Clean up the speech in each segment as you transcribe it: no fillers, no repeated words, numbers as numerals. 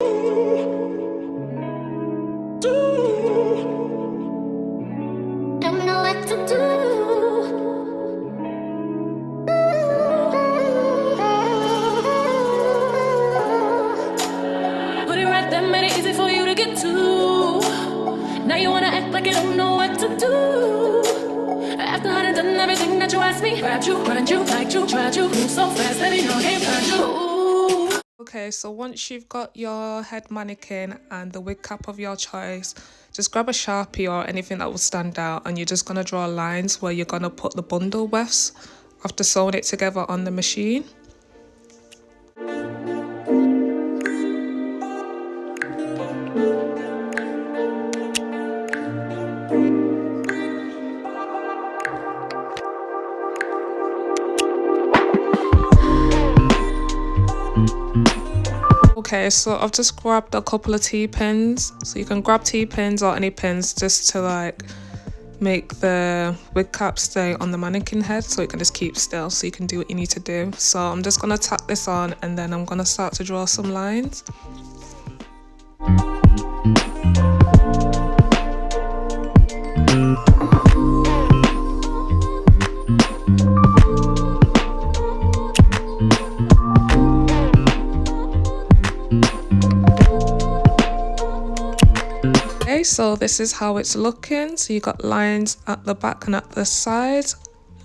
Don't know what to do. Put it right there, made it easy for you to get to. Now you wanna act like you don't know what to do. After I done done everything that you asked me, grabbed you, grabbed you, liked you, tried you, move so fast, baby, no game, find you. Okay, so once you've got your head mannequin and the wig cap of your choice, just grab a Sharpie or anything that will stand out, and you're just going to draw lines where you're going to put the bundle wefts after sewing it together on the machine. Okay, so I've just grabbed a couple of T-pins. So you can grab T-pins or any pins just to like make the wig cap stay on the mannequin head so it can just keep still so you can do what you need to do. So I'm just going to tack this on and then I'm going to start to draw some lines. So this is how it's looking. So you got lines at the back and at the sides,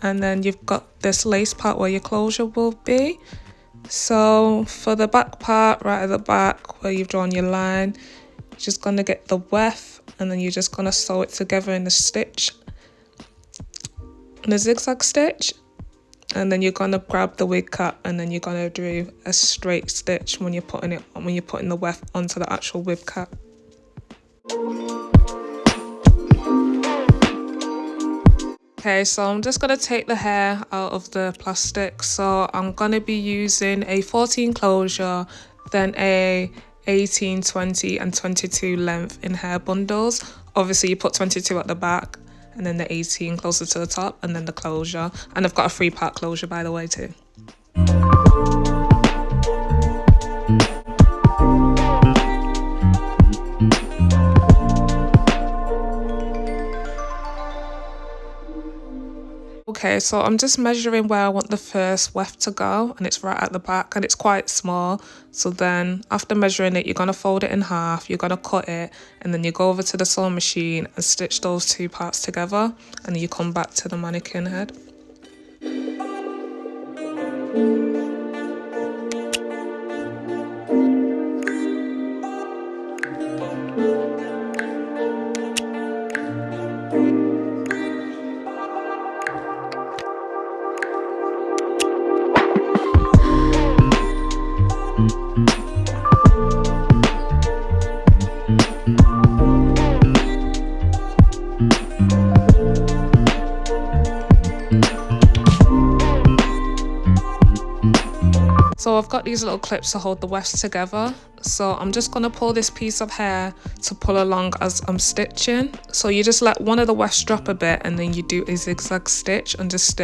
and then you've got this lace part where your closure will be. So for the back part, right at the back where you've drawn your line, you're just going to get the weft and then you're just going to sew it together in the stitch, in a zigzag stitch, and then you're going to grab the wig cap and then you're going to do a straight stitch when you're putting the weft onto the actual wig cap. Okay, so I'm just going to take the hair out of the plastic. So I'm going to be using a 14 closure, then a 18, 20 and 22 length in hair bundles. Obviously you put 22 at the back and then the 18 closer to the top and then the closure. And I've got a 3-part closure by the way too. Okay, so I'm just measuring where I want the first weft to go, and it's right at the back and it's quite small. So then after measuring it, you're going to fold it in half, you're going to cut it, and then you go over to the sewing machine and stitch those 2 parts together, and then you come back to the mannequin head. So I've got these little clips to hold the wefts together. So I'm just going to pull this piece of hair to pull along as I'm stitching. So you just let one of the wefts drop a bit and then you do a zigzag stitch and just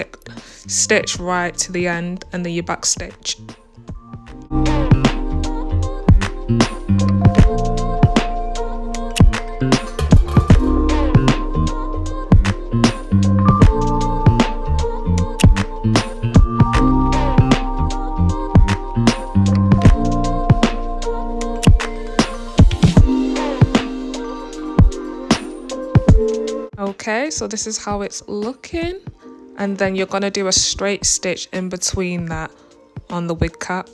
stitch right to the end and then you back stitch. Okay, so this is how it's looking, and then you're going to do a straight stitch in between that on the wig cap.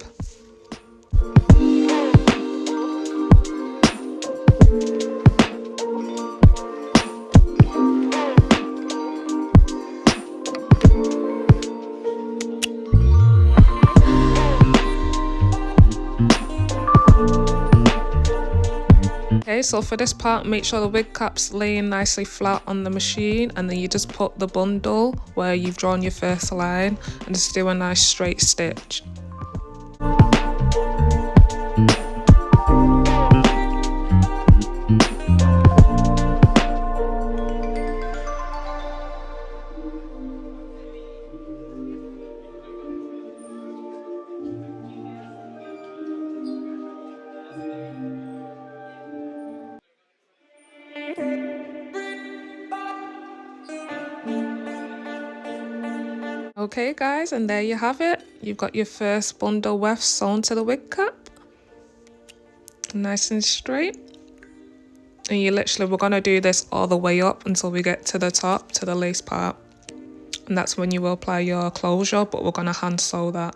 Okay, so for this part, make sure the wig cap's laying nicely flat on the machine, and then you just put the bundle where you've drawn your first line and just do a nice straight stitch. Okay guys, and there you have it. You've got your first bundle weft sewn to the wig cap. Nice and straight. And we're going to do this all the way up until we get to the top, to the lace part. And that's when you will apply your closure, but we're going to hand sew that.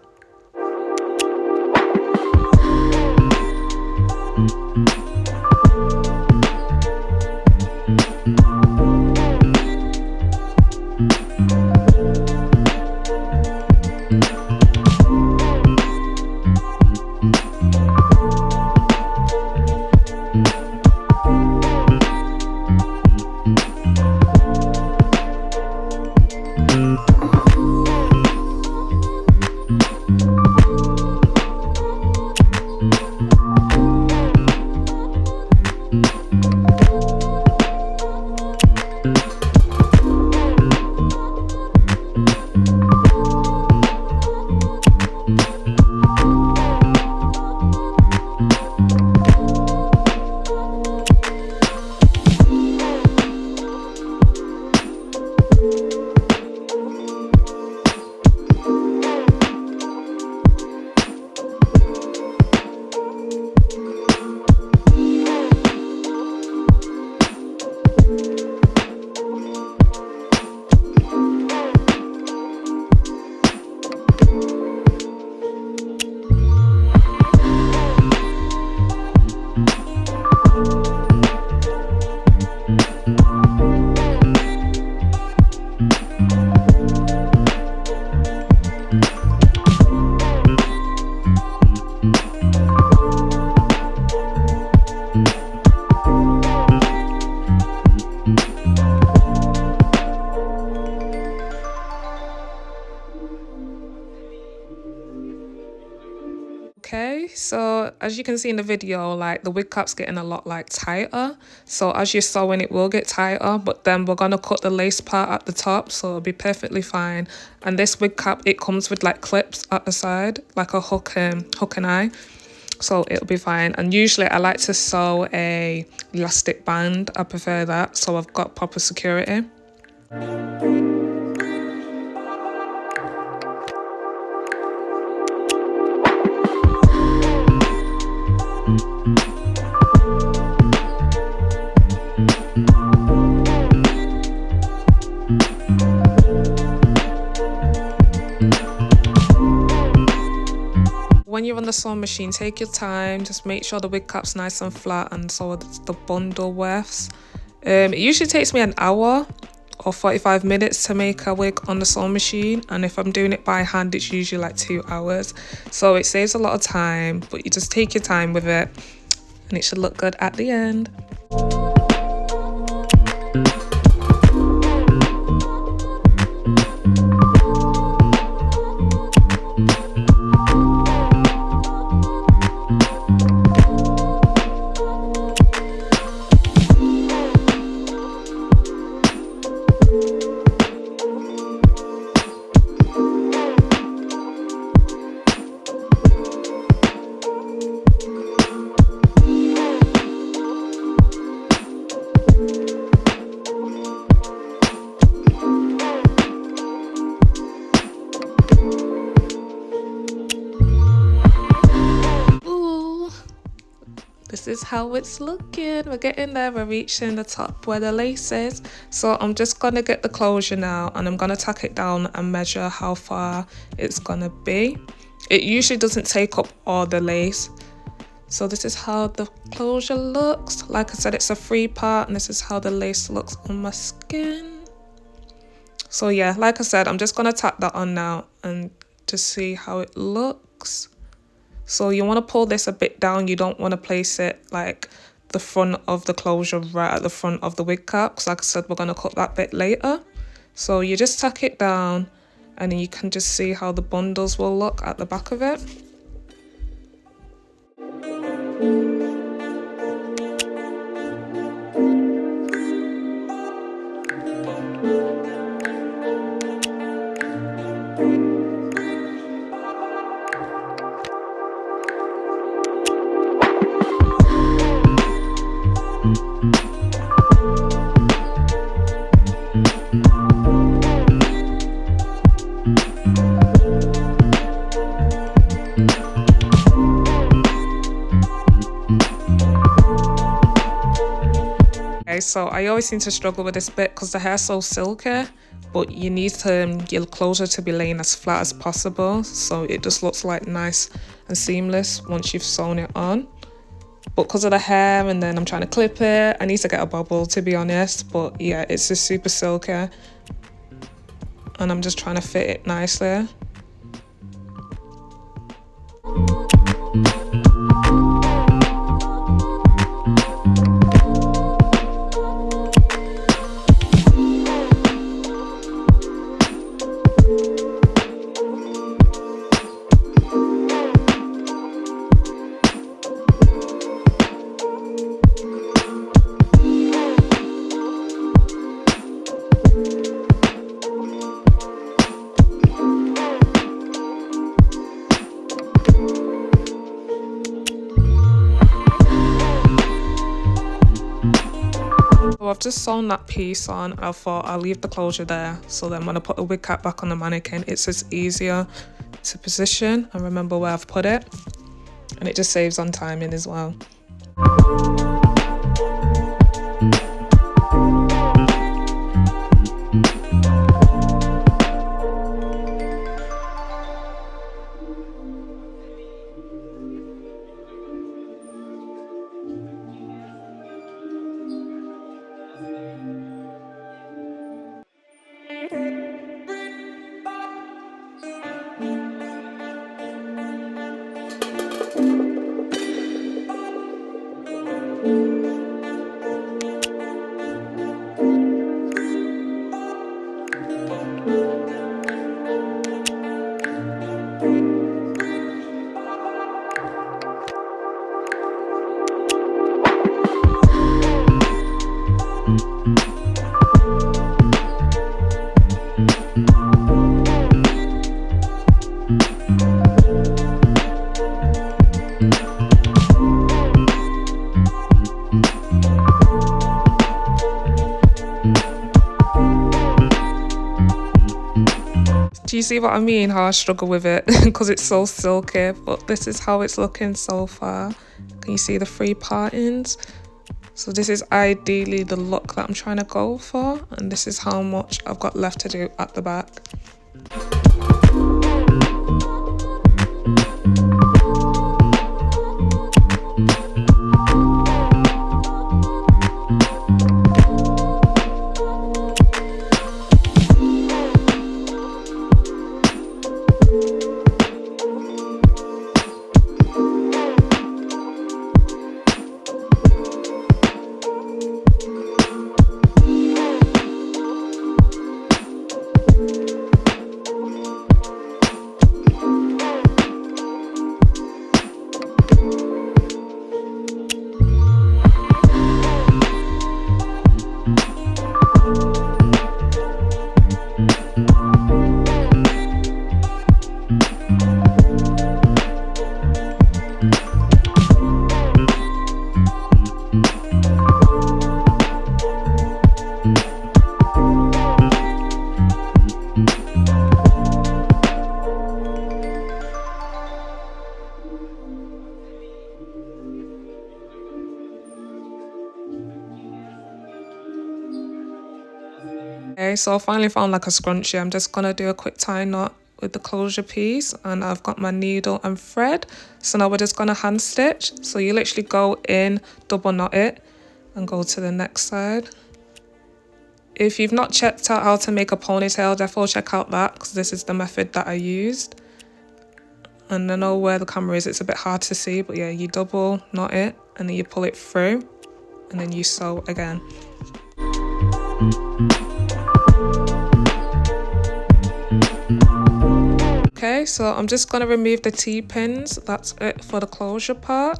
Okay, so as you can see in the video, like the wig cap's getting a lot like tighter. So as you're sewing, it will get tighter, but then we're gonna cut the lace part at the top, so it'll be perfectly fine. And this wig cap, it comes with like clips at the side, like a hook and eye. So it'll be fine. And usually I like to sew a elastic band. I prefer that, so I've got proper security. When you're on the sewing machine, take your time, just make sure the wig cap's nice and flat and so the bundle wefts. It usually takes me an hour or 45 minutes to make a wig on the sewing machine, and if I'm doing it by hand it's usually like 2 hours, so it saves a lot of time, but you just take your time with it and it should look good at the end. This is how it's looking. We're getting there. We're reaching the top where the lace is. So I'm just going to get the closure now and I'm going to tack it down and measure how far it's going to be. It usually doesn't take up all the lace. So this is how the closure looks. Like I said, it's a free part and this is how the lace looks on my skin. So yeah, like I said, I'm just going to tack that on now and to see how it looks. So you want to pull this a bit down. You don't want to place it like the front of the closure right at the front of the wig cap, because like I said, we're going to cut that bit later. So you just tack it down and then you can just see how the bundles will look at the back of it. so I always seem to struggle with this bit because the hair's so silky, but you need your closure to be laying as flat as possible, so it just looks like nice and seamless once you've sewn it on. But because of the hair, and then I'm trying to clip it, I need to get a bobble, to be honest. But yeah, it's just super silky, and I'm just trying to fit it nicely. So I've just sewn that piece on. I thought I'll leave the closure there, so then when I put the wig cap back on the mannequin, it's just easier to position and remember where I've put it, and it just saves on timing as well. Do you see what I mean? How I struggle with it because it's so silky, but this is how it's looking so far. Can you see the 3 partings? So this is ideally the look that I'm trying to go for, and this is how much I've got left to do at the back. Okay, so I finally found like a scrunchie. I'm just gonna do a quick tie knot with the closure piece, and I've got my needle and thread. So now we're just gonna hand stitch. So you literally go in, double knot it, and go to the next side. If you've not checked out how to make a ponytail, definitely check out that, because this is the method that I used. And I know where the camera is, it's a bit hard to see, but yeah, you double knot it and then you pull it through and then you sew again. Okay, so I'm just going to remove the T-pins. That's it for the closure part.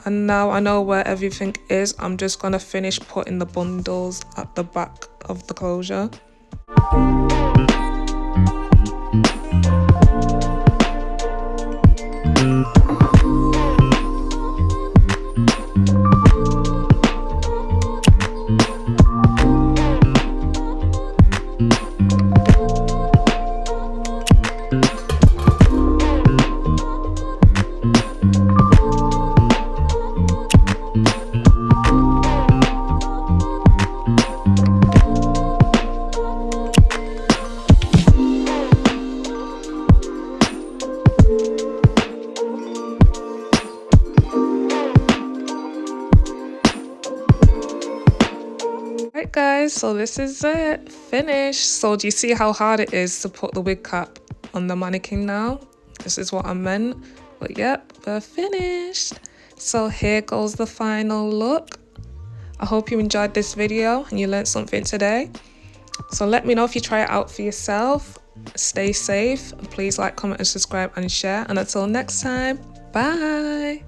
And now I know where everything is. I'm just going to finish putting the bundles at the back of the closure. guys, so this is it, finished. So do you see how hard it is to put the wig cap on the mannequin now? This is what I meant. But yep, we're finished. So here goes the final look. I hope you enjoyed this video and you learned something today. So let me know if you try it out for yourself. Stay safe. Please like, comment and subscribe and share. And until next time, bye.